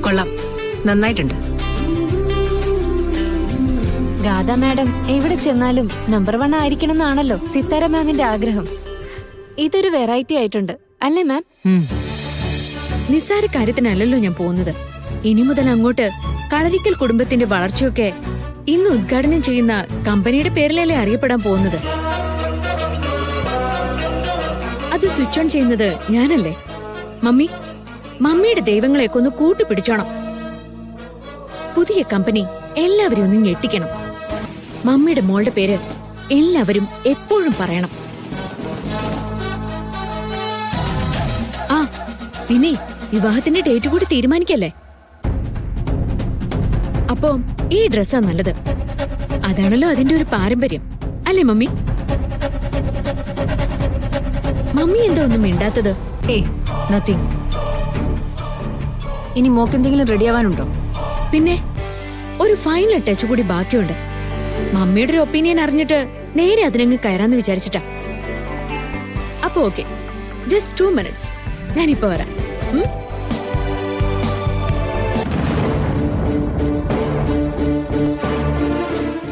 കൊള്ളാം, നന്നായിട്ടുണ്ട്. ഗാഥ മാഡം എവിടെ ചെന്നാലും നമ്പർ 1 ആയിരിക്കണം എന്നാണല്ലോ സിത്താര മാമിന്റെ ആഗ്രഹം. ഇതൊരു വെറൈറ്റി ആയിട്ടുണ്ട് അല്ലേ മാം? നിസ്സാര കാര്യത്തിനല്ലല്ലോ ഞാൻ പോകുന്നത്. ഇനി മുതൽ അങ്ങോട്ട് കളരിക്കൽ കുടുംബത്തിന്റെ വളർച്ചയൊക്കെ ഇന്ന് ഉദ്ഘാടനം ചെയ്യുന്ന കമ്പനിയുടെ പേരിലല്ലേ അറിയപ്പെടാൻ പോകുന്നത്. അത് സ്വിച്ച് ഓൺ ചെയ്യുന്നത് ഞാനല്ലേ. മമ്മിയുടെ ദൈവങ്ങളെയൊക്കെ ഒന്ന് കൂട്ടുപിടിച്ചോണം. പുതിയ കമ്പനി എല്ലാവരും ഒന്ന് ഞെട്ടിക്കണം. മമ്മിയുടെ മോളുടെ പേര് എല്ലാവരും എപ്പോഴും പറയണം. ആ പിന്നെ വിവാഹത്തിന്റെ ഡേറ്റ് കൂടി തീരുമാനിക്കല്ലേ. അപ്പോ ഈ ഡ്രസ്സാ നല്ലത്. അതാണല്ലോ അതിന്റെ ഒരു പാരമ്പര്യം അല്ലേ മമ്മി? മമ്മി എന്താ ഒന്നും മിണ്ടാത്തത്? നത്തിങ്. ഇനി മോക്കെന്തെങ്കിലും റെഡിയാവാനുണ്ടോ? പിന്നെ ഒരു ഫൈനൽ ടച്ച് കൂടി ബാക്കിയുണ്ട്. മമ്മിയുടെ ഒരു ഒപ്പീനിയൻ അറിഞ്ഞിട്ട് നേരെ അതിനങ്ങ് കയറാന്ന് വിചാരിച്ചിട്ടാ. അപ്പൊ ഓക്കെ, ജസ്റ്റ് 2 minutes. ഞാനിപ്പോ വരാം.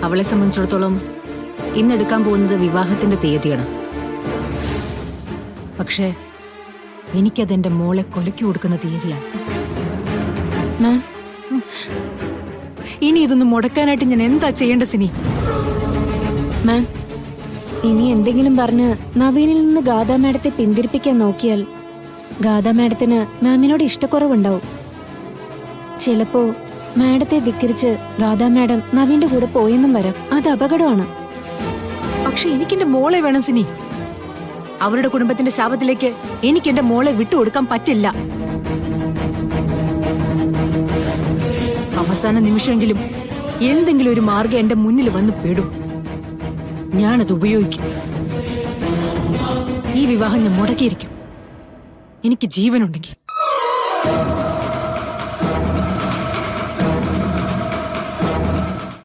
അവളെ സംബന്ധിച്ചിടത്തോളം ഇന്നെടുക്കാൻ പോകുന്നത് വിവാഹത്തിന്റെ തീയതിയാണ്. പക്ഷേ എനിക്കതെന്റെ മോളെ കൊലയ്ക്ക് കൊടുക്കുന്ന തീയതിയാണ്. ഇനി ഇതൊന്നും മുടക്കാനായിട്ട് ഞാൻ എന്താ ചെയ്യേണ്ട സിനി? മാം, ഇനി എന്തെങ്കിലും പറഞ്ഞ് നവീനിൽ നിന്ന് ഗാഥ മാഡത്തെ പിന്തിരിപ്പിക്കാൻ നോക്കിയാൽ ഗാഥ മാഡത്തിന് മാമിനോട് ഇഷ്ടക്കുറവുണ്ടാവും. ചിലപ്പോ മാഡത്തെ ധിക്കരിച്ച് ഗാഥ മാഡം നവീന്റെ കൂടെ പോയെന്നും വരാം. അത് അപകടമാണ്. പക്ഷെ എനിക്കെന്റെ മോളെ വേണം സിനി. അവരുടെ കുടുംബത്തിന്റെ ശാപത്തിലേക്ക് എനിക്ക് എന്റെ മോളെ വിട്ടുകൊടുക്കാൻ പറ്റില്ല. അവസാന നിമിഷമെങ്കിലും എന്തെങ്കിലും ഒരു മാർഗം എന്റെ മുന്നിൽ വന്ന് പെടും. ഞാനത് ഉപയോഗിക്കും. ഈ വിവാഹം ഞാൻ മുടക്കിയിരിക്കും. എനിക്ക് ജീവനുണ്ടെങ്കിൽ.